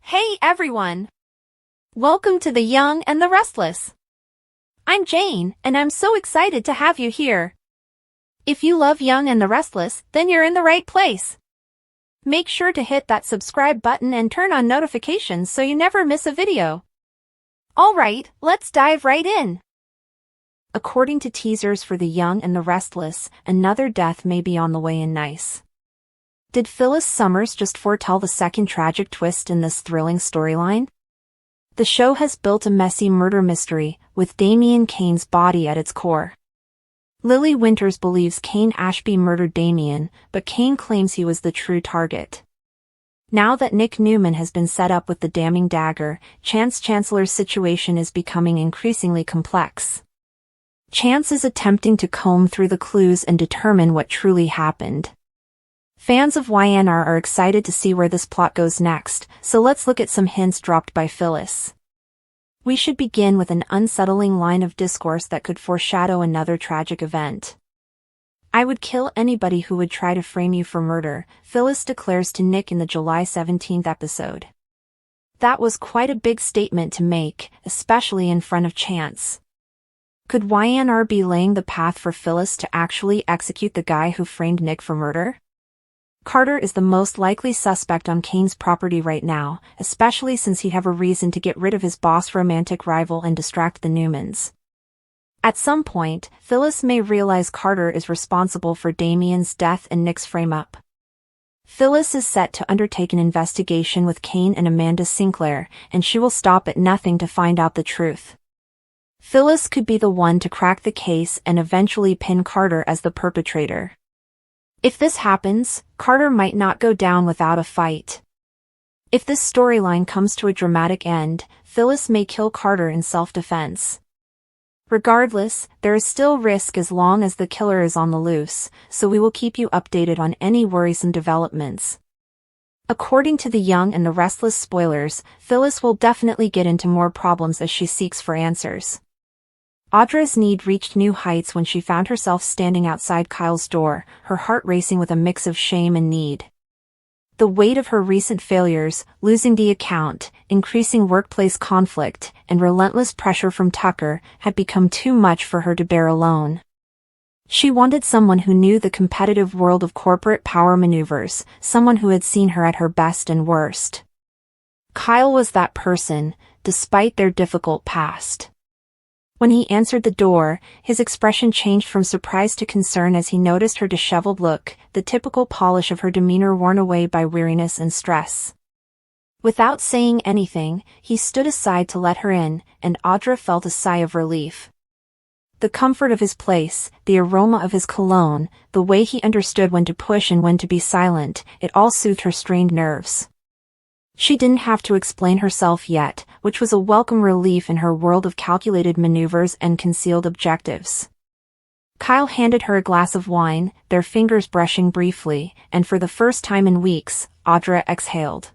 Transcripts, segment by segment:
Hey everyone! Welcome to The Young and the Restless. I'm Jane, and I'm so excited to have you here. If you love Young and the Restless, then you're in the right place. Make sure to hit that subscribe button and turn on notifications so you never miss a video. Alright, let's dive right in. According to teasers for The Young and the Restless, another death may be on the way in Nice. Did Phyllis Summers just foretell the second tragic twist in this thrilling storyline? The show has built a messy murder mystery, with Damien Kane's body at its core. Lily Winters believes Kane Ashby murdered Damien, but Kane claims he was the true target. Now that Nick Newman has been set up with the damning dagger, Chance Chancellor's situation is becoming increasingly complex. Chance is attempting to comb through the clues and determine what truly happened. Fans of YNR are excited to see where this plot goes next, so let's look at some hints dropped by Phyllis. We should begin with an unsettling line of discourse that could foreshadow another tragic event. "I would kill anybody who would try to frame you for murder," Phyllis declares to Nick in the July 17th episode. That was quite a big statement to make, especially in front of Chance. Could YNR be laying the path for Phyllis to actually execute the guy who framed Nick for murder? Carter is the most likely suspect on Kane's property right now, especially since he'd have a reason to get rid of his boss romantic rival and distract the Newmans. At some point, Phyllis may realize Carter is responsible for Damien's death and Nick's frame-up. Phyllis is set to undertake an investigation with Kane and Amanda Sinclair, and she will stop at nothing to find out the truth. Phyllis could be the one to crack the case and eventually pin Carter as the perpetrator. If this happens, Carter might not go down without a fight. If this storyline comes to a dramatic end, Phyllis may kill Carter in self-defense. Regardless, there is still risk as long as the killer is on the loose, so we will keep you updated on any worrisome developments. According to The Young and the Restless spoilers, Phyllis will definitely get into more problems as she seeks for answers. Audra's need reached new heights when she found herself standing outside Kyle's door, her heart racing with a mix of shame and need. The weight of her recent failures, losing the account, increasing workplace conflict, and relentless pressure from Tucker had become too much for her to bear alone. She wanted someone who knew the competitive world of corporate power maneuvers, someone who had seen her at her best and worst. Kyle was that person, despite their difficult past. When he answered the door, his expression changed from surprise to concern as he noticed her disheveled look, the typical polish of her demeanor worn away by weariness and stress. Without saying anything, he stood aside to let her in, and Audra felt a sigh of relief. The comfort of his place, the aroma of his cologne, the way he understood when to push and when to be silent, it all soothed her strained nerves. She didn't have to explain herself yet, which was a welcome relief in her world of calculated maneuvers and concealed objectives. Kyle handed her a glass of wine, their fingers brushing briefly, and for the first time in weeks, Audra exhaled.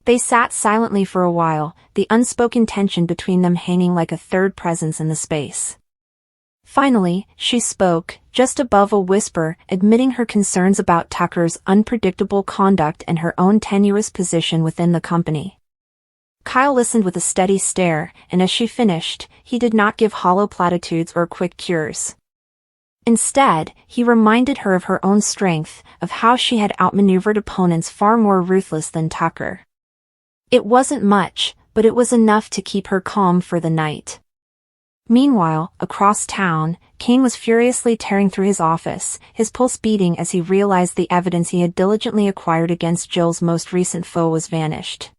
They sat silently for a while, the unspoken tension between them hanging like a third presence in the space. Finally, she spoke, just above a whisper, admitting her concerns about Tucker's unpredictable conduct and her own tenuous position within the company. Kyle listened with a steady stare, and as she finished, he did not give hollow platitudes or quick cures. Instead, he reminded her of her own strength, of how she had outmaneuvered opponents far more ruthless than Tucker. It wasn't much, but it was enough to keep her calm for the night. Meanwhile, across town, Kane was furiously tearing through his office, his pulse beating as he realized the evidence he had diligently acquired against Jill's most recent foe was vanished.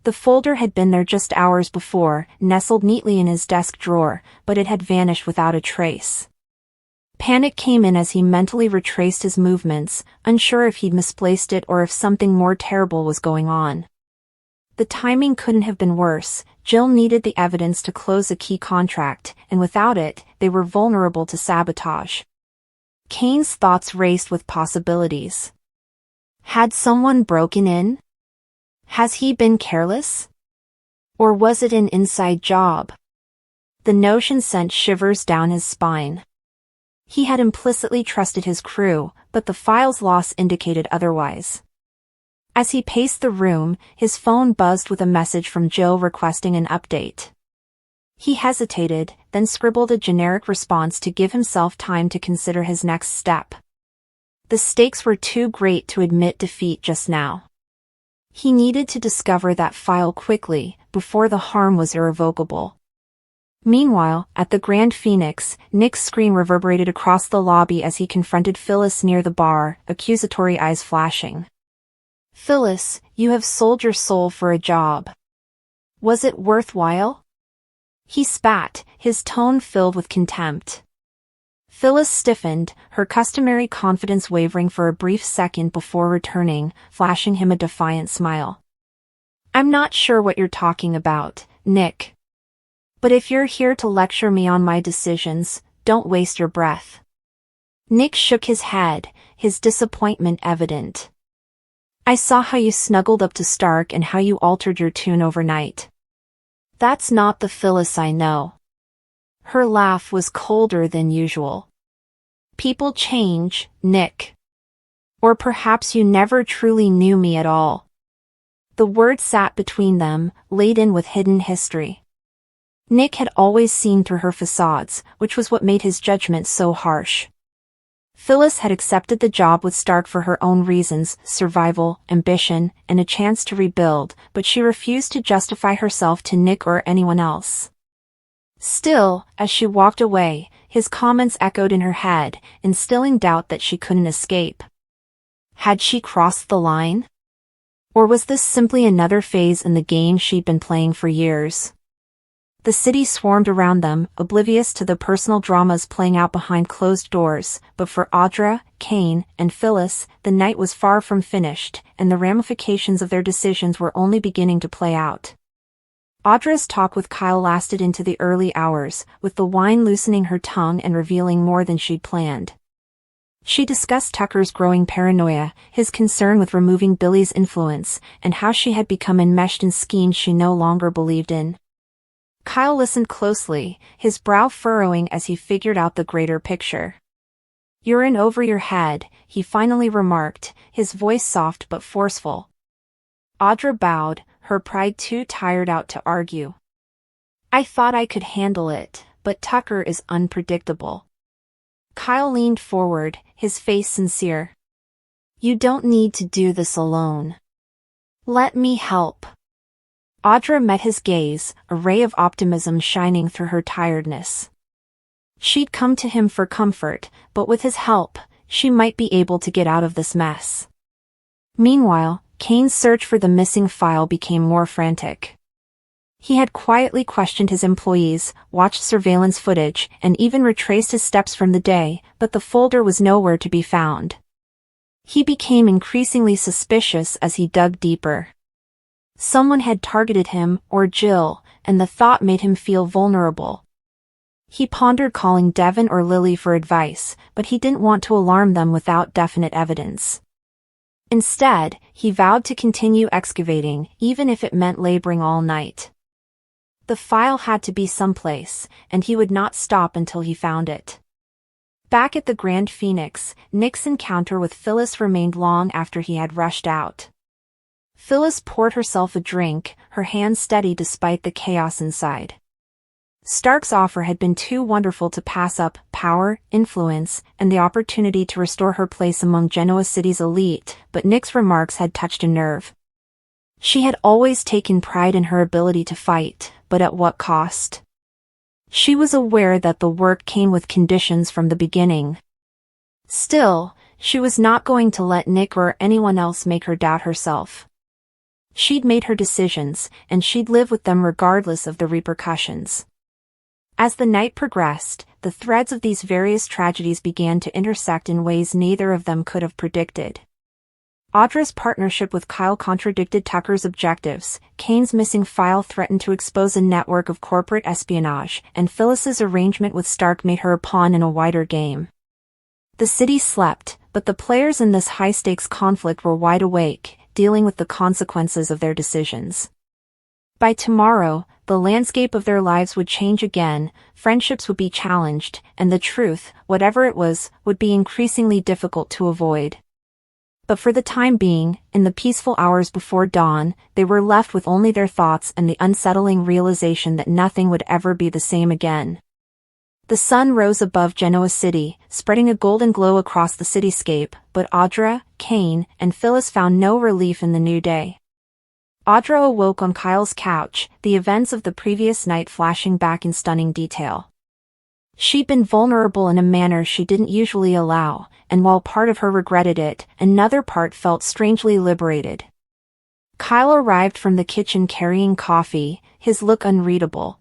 The folder had been there just hours before, nestled neatly in his desk drawer, but it had vanished without a trace. Panic came in as he mentally retraced his movements, unsure if he'd misplaced it or if something more terrible was going on. The timing couldn't have been worse. Jill needed the evidence to close a key contract, and without it, they were vulnerable to sabotage. Kane's thoughts raced with possibilities. Had someone broken in? Has he been careless? Or was it an inside job? The notion sent shivers down his spine. He had implicitly trusted his crew, but the file's loss indicated otherwise. As he paced the room, his phone buzzed with a message from Jill requesting an update. He hesitated, then scribbled a generic response to give himself time to consider his next step. The stakes were too great to admit defeat just now. He needed to discover that file quickly, before the harm was irrevocable. Meanwhile, at the Grand Phoenix, Nick's scream reverberated across the lobby as he confronted Phyllis near the bar, accusatory eyes flashing. "Phyllis, you have sold your soul for a job. Was it worthwhile?" He spat, his tone filled with contempt. Phyllis stiffened, her customary confidence wavering for a brief second before returning, flashing him a defiant smile. "I'm not sure what you're talking about, Nick. But if you're here to lecture me on my decisions, don't waste your breath." Nick shook his head, his disappointment evident. "I saw how you snuggled up to Stark and how you altered your tune overnight. That's not the Phyllis I know." Her laugh was colder than usual. "People change, Nick. Or perhaps you never truly knew me at all." The word sat between them, laden with hidden history. Nick had always seen through her facades, which was what made his judgment so harsh. Phyllis had accepted the job with Stark for her own reasons, survival, ambition, and a chance to rebuild, but she refused to justify herself to Nick or anyone else. Still, as she walked away, his comments echoed in her head, instilling doubt that she couldn't escape. Had she crossed the line? Or was this simply another phase in the game she'd been playing for years? The city swarmed around them, oblivious to the personal dramas playing out behind closed doors, but for Audra, Kane, and Phyllis, the night was far from finished, and the ramifications of their decisions were only beginning to play out. Audra's talk with Kyle lasted into the early hours, with the wine loosening her tongue and revealing more than she'd planned. She discussed Tucker's growing paranoia, his concern with removing Billy's influence, and how she had become enmeshed in schemes she no longer believed in. Kyle listened closely, his brow furrowing as he figured out the greater picture. "You're in over your head," he finally remarked, his voice soft but forceful. Audra bowed, her pride too tired out to argue. "I thought I could handle it, but Tucker is unpredictable." Kyle leaned forward, his face sincere. "You don't need to do this alone. Let me help." Audra met his gaze, a ray of optimism shining through her tiredness. She'd come to him for comfort, but with his help, she might be able to get out of this mess. Meanwhile, Kane's search for the missing file became more frantic. He had quietly questioned his employees, watched surveillance footage, and even retraced his steps from the day, but the folder was nowhere to be found. He became increasingly suspicious as he dug deeper. Someone had targeted him, or Jill, and the thought made him feel vulnerable. He pondered calling Devin or Lily for advice, but he didn't want to alarm them without definite evidence. Instead, he vowed to continue excavating, even if it meant laboring all night. The file had to be someplace, and he would not stop until he found it. Back at the Grand Phoenix, Nick's encounter with Phyllis remained long after he had rushed out. Phyllis poured herself a drink, her hands steady despite the chaos inside. Stark's offer had been too wonderful to pass up: power, influence, and the opportunity to restore her place among Genoa City's elite, but Nick's remarks had touched a nerve. She had always taken pride in her ability to fight, but at what cost? She was aware that the work came with conditions from the beginning. Still, she was not going to let Nick or anyone else make her doubt herself. She'd made her decisions, and she'd live with them regardless of the repercussions. As the night progressed, the threads of these various tragedies began to intersect in ways neither of them could have predicted. Audra's partnership with Kyle contradicted Tucker's objectives, Kane's missing file threatened to expose a network of corporate espionage, and Phyllis's arrangement with Stark made her a pawn in a wider game. The city slept, but the players in this high-stakes conflict were wide awake, dealing with the consequences of their decisions. By tomorrow, the landscape of their lives would change again, friendships would be challenged, and the truth, whatever it was, would be increasingly difficult to avoid. But for the time being, in the peaceful hours before dawn, they were left with only their thoughts and the unsettling realization that nothing would ever be the same again. The sun rose above Genoa City, spreading a golden glow across the cityscape, but Audra, Kane, and Phyllis found no relief in the new day. Audra awoke on Kyle's couch, the events of the previous night flashing back in stunning detail. She'd been vulnerable in a manner she didn't usually allow, and while part of her regretted it, another part felt strangely liberated. Kyle arrived from the kitchen carrying coffee, his look unreadable.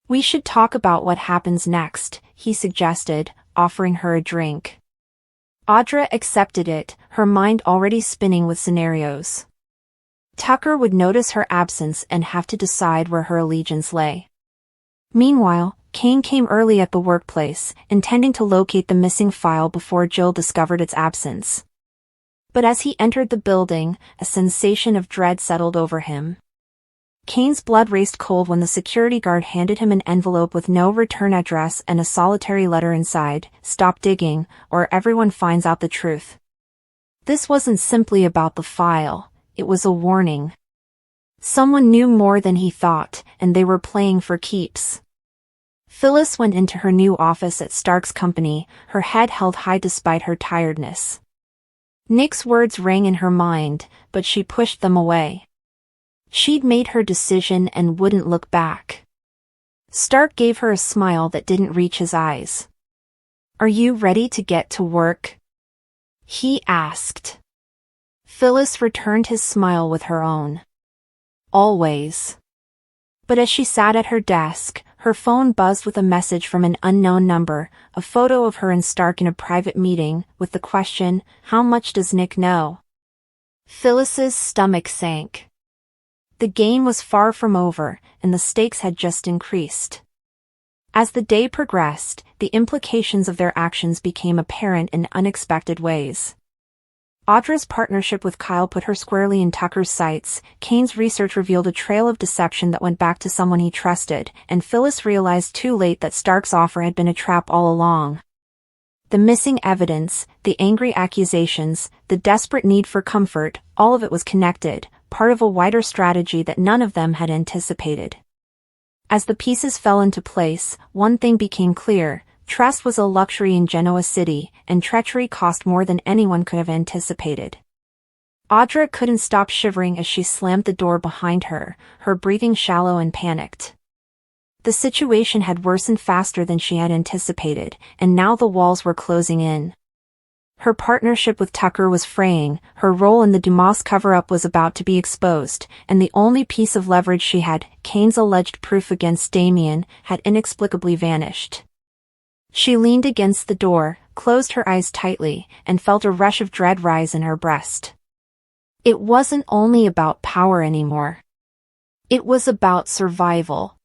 "We should talk about what happens next," he suggested, offering her a drink. Audra accepted it, her mind already spinning with scenarios. Tucker would notice her absence and have to decide where her allegiance lay. Meanwhile, Kane came early at the workplace, intending to locate the missing file before Jill discovered its absence. But as he entered the building, a sensation of dread settled over him. Kane's blood raced cold when the security guard handed him an envelope with no return address and a solitary letter inside: "Stop digging, or everyone finds out the truth." This wasn't simply about the file, it was a warning. Someone knew more than he thought, and they were playing for keeps. Phyllis went into her new office at Stark's company, her head held high despite her tiredness. Nick's words rang in her mind, but she pushed them away. She'd made her decision and wouldn't look back. Stark gave her a smile that didn't reach his eyes. "Are you ready to get to work?" he asked. Phyllis returned his smile with her own. "Always." But as she sat at her desk, her phone buzzed with a message from an unknown number, a photo of her and Stark in a private meeting, with the question, "How much does Nick know?" Phyllis's stomach sank. The game was far from over, and the stakes had just increased. As the day progressed, the implications of their actions became apparent in unexpected ways. Audra's partnership with Kyle put her squarely in Tucker's sights, Kane's research revealed a trail of deception that went back to someone he trusted, and Phyllis realized too late that Stark's offer had been a trap all along. The missing evidence, the angry accusations, the desperate need for comfort, all of it was connected, part of a wider strategy that none of them had anticipated. As the pieces fell into place, one thing became clear: trust was a luxury in Genoa City, and treachery cost more than anyone could have anticipated. Audra couldn't stop shivering as she slammed the door behind her, her breathing shallow and panicked. The situation had worsened faster than she had anticipated, and now the walls were closing in. Her partnership with Tucker was fraying, her role in the Dumas cover-up was about to be exposed, and the only piece of leverage she had, Kane's alleged proof against Damien, had inexplicably vanished. She leaned against the door, closed her eyes tightly, and felt a rush of dread rise in her breast. It wasn't only about power anymore. It was about survival.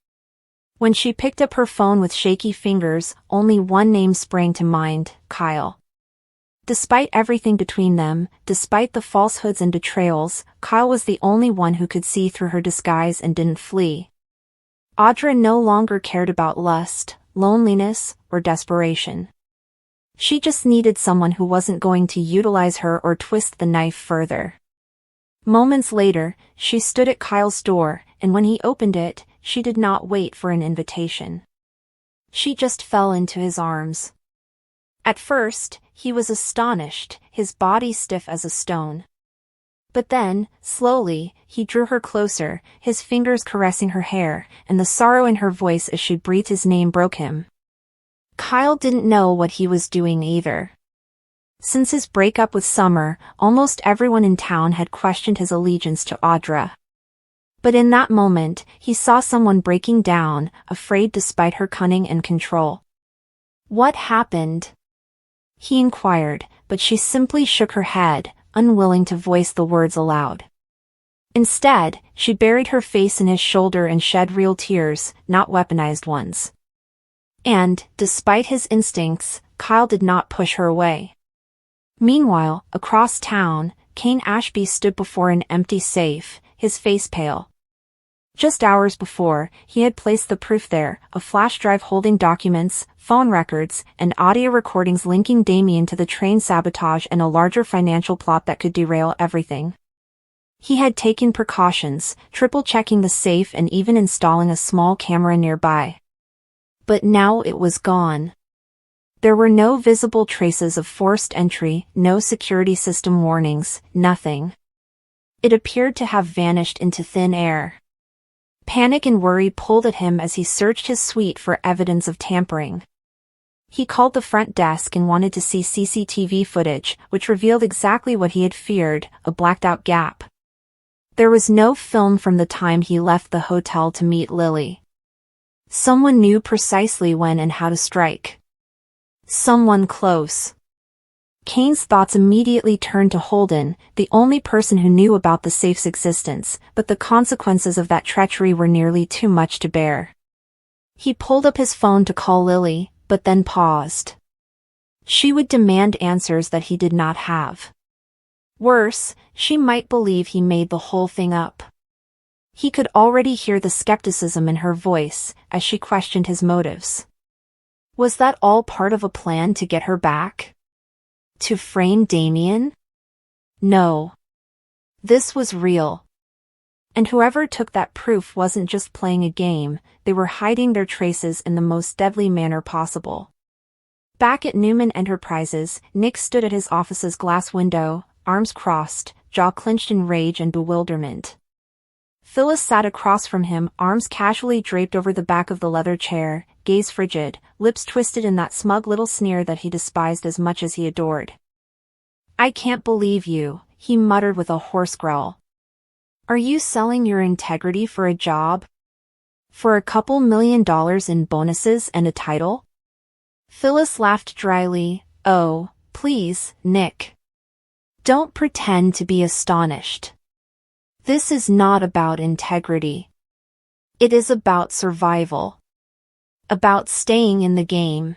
When she picked up her phone with shaky fingers, only one name sprang to mind: Kyle. Despite everything between them, despite the falsehoods and betrayals, Kyle was the only one who could see through her disguise and didn't flee. Audra no longer cared about lust, loneliness, or desperation. She just needed someone who wasn't going to utilize her or twist the knife further. Moments later, she stood at Kyle's door, and when he opened it, she did not wait for an invitation. She just fell into his arms. At first, he was astonished, his body stiff as a stone. But then, slowly, he drew her closer, his fingers caressing her hair, and the sorrow in her voice as she breathed his name broke him. Kyle didn't know what he was doing either. Since his breakup with Summer, almost everyone in town had questioned his allegiance to Audra. But in that moment, he saw someone breaking down, afraid despite her cunning and control. "What happened?" he inquired, but she simply shook her head, unwilling to voice the words aloud. Instead, she buried her face in his shoulder and shed real tears, not weaponized ones. And, despite his instincts, Kyle did not push her away. Meanwhile, across town, Kane Ashby stood before an empty safe, his face pale. Just hours before, he had placed the proof there, a flash drive holding documents, phone records, and audio recordings linking Damien to the train sabotage and a larger financial plot that could derail everything. He had taken precautions, triple-checking the safe and even installing a small camera nearby. But now it was gone. There were no visible traces of forced entry, no security system warnings, nothing. It appeared to have vanished into thin air. Panic and worry pulled at him as he searched his suite for evidence of tampering. He called the front desk and wanted to see CCTV footage, which revealed exactly what he had feared, a blacked-out gap. There was no film from the time he left the hotel to meet Lily. Someone knew precisely when and how to strike. Someone close. Kane's thoughts immediately turned to Holden, the only person who knew about the safe's existence, but the consequences of that treachery were nearly too much to bear. He pulled up his phone to call Lily, but then paused. She would demand answers that he did not have. Worse, she might believe he made the whole thing up. He could already hear the skepticism in her voice as she questioned his motives. Was that all part of a plan to get her back? To frame Damien? No. This was real. And whoever took that proof wasn't just playing a game, they were hiding their traces in the most deadly manner possible. Back at Newman Enterprises, Nick stood at his office's glass window, arms crossed, jaw clenched in rage and bewilderment. Phyllis sat across from him, arms casually draped over the back of the leather chair, gaze frigid, lips twisted in that smug little sneer that he despised as much as he adored. "I can't believe you," he muttered with a hoarse growl. "Are you selling your integrity for a job? For a couple $1 million in bonuses and a title?" Phyllis laughed dryly. "Oh, please, Nick. Don't pretend to be astonished. This is not about integrity. It is about survival. About staying in the game."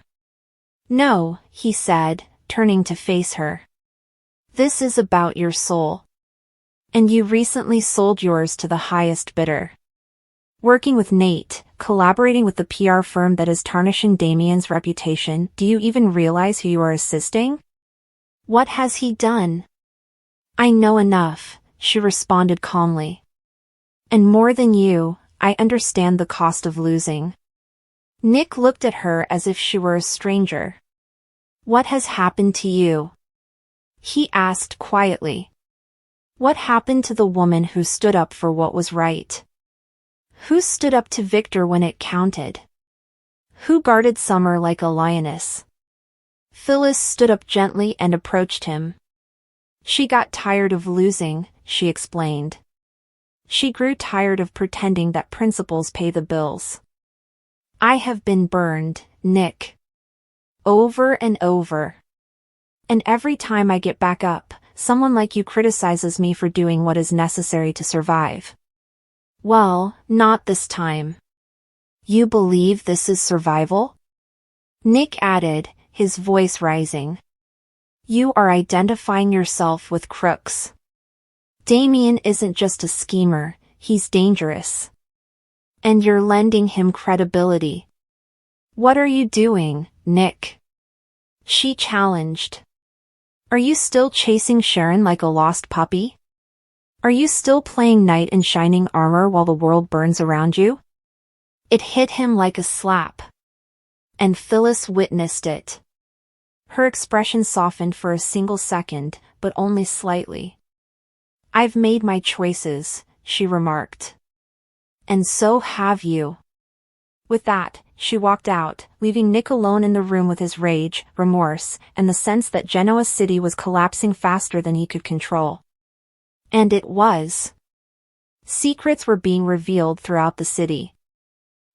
"No," he said, turning to face her. "This is about your soul. And you recently sold yours to the highest bidder. Working with Nate, collaborating with the PR firm that is tarnishing Damien's reputation, do you even realize who you are assisting? What has he done?" "I know enough," she responded calmly. "And more than you, I understand the cost of losing." Nick looked at her as if she were a stranger. "What has happened to you?" he asked quietly. "What happened to the woman who stood up for what was right? Who stood up to Victor when it counted? Who guarded Summer like a lioness?" Phyllis stood up gently and approached him. "She got tired of losing," she explained. "She grew tired of pretending that principles pay the bills. I have been burned, Nick. Over and over. And every time I get back up, someone like you criticizes me for doing what is necessary to survive." "Well, not this time." "You believe this is survival?" Nick added, his voice rising. "You are identifying yourself with crooks. Damien isn't just a schemer, he's dangerous. And you're lending him credibility. What are you doing, Nick?" she challenged. "Are you still chasing Sharon like a lost puppy? Are you still playing knight in shining armor while the world burns around you?" It hit him like a slap. And Phyllis witnessed it. Her expression softened for a single second, but only slightly. "I've made my choices," she remarked. "And so have you." With that, she walked out, leaving Nick alone in the room with his rage, remorse, and the sense that Genoa City was collapsing faster than he could control. And it was. Secrets were being revealed throughout the city.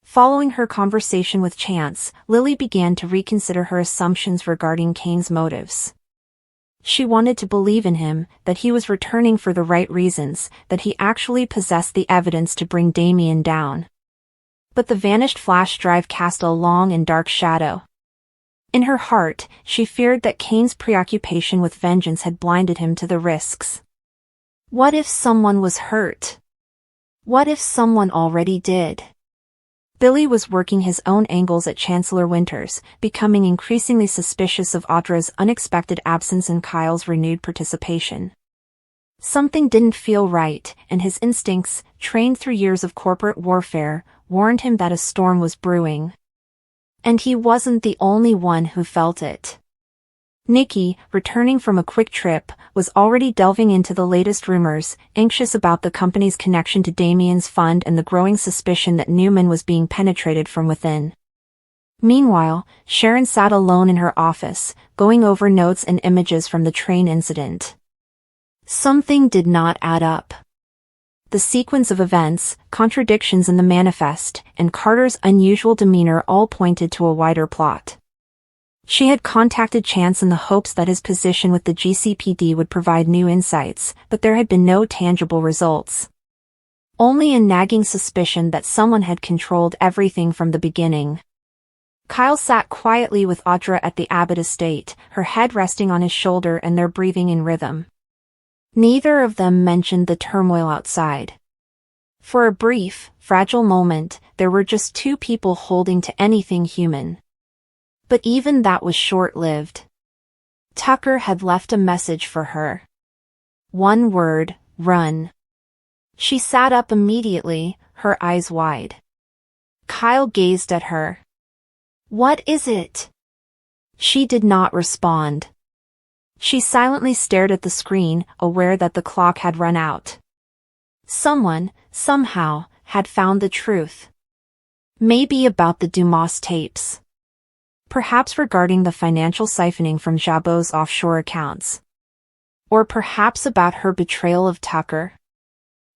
Following her conversation with Chance, Lily began to reconsider her assumptions regarding Kane's motives. She wanted to believe in him, that he was returning for the right reasons, that he actually possessed the evidence to bring Damien down. But the vanished flash drive cast a long and dark shadow. In her heart, she feared that Kane's preoccupation with vengeance had blinded him to the risks. What if someone was hurt? What if someone already did? Billy was working his own angles at Chancellor Winters, becoming increasingly suspicious of Audra's unexpected absence and Kyle's renewed participation. Something didn't feel right, and his instincts, trained through years of corporate warfare, warned him that a storm was brewing. And he wasn't the only one who felt it. Nikki, returning from a quick trip, was already delving into the latest rumors, anxious about the company's connection to Damien's fund and the growing suspicion that Newman was being penetrated from within. Meanwhile, Sharon sat alone in her office, going over notes and images from the train incident. Something did not add up. The sequence of events, contradictions in the manifest, and Carter's unusual demeanor all pointed to a wider plot. She had contacted Chance in the hopes that his position with the GCPD would provide new insights, but there had been no tangible results. Only a nagging suspicion that someone had controlled everything from the beginning. Kyle sat quietly with Audra at the Abbott estate, her head resting on his shoulder and their breathing in rhythm. Neither of them mentioned the turmoil outside. For a brief, fragile moment, there were just two people holding to anything human. But even that was short-lived. Tucker had left a message for her. One word, run. She sat up immediately, her eyes wide. Kyle gazed at her. What is it? She did not respond. She silently stared at the screen, aware that the clock had run out. Someone, somehow, had found the truth. Maybe about the Dumas tapes. Perhaps regarding the financial siphoning from Jabot's offshore accounts. Or perhaps about her betrayal of Tucker.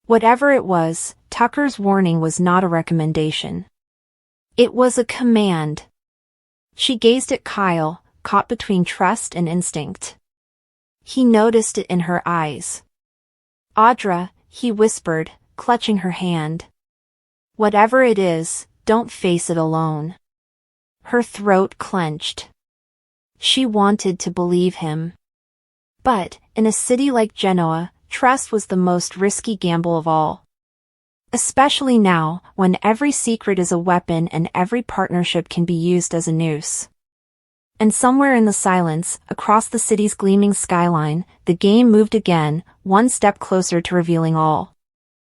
Whatever it was, Tucker's warning was not a recommendation. It was a command. She gazed at Kyle, caught between trust and instinct. He noticed it in her eyes. Audra, he whispered, clutching her hand. Whatever it is, don't face it alone. Her throat clenched. She wanted to believe him. But, in a city like Genoa, trust was the most risky gamble of all. Especially now, when every secret is a weapon and every partnership can be used as a noose. And somewhere in the silence, across the city's gleaming skyline, the game moved again, one step closer to revealing all.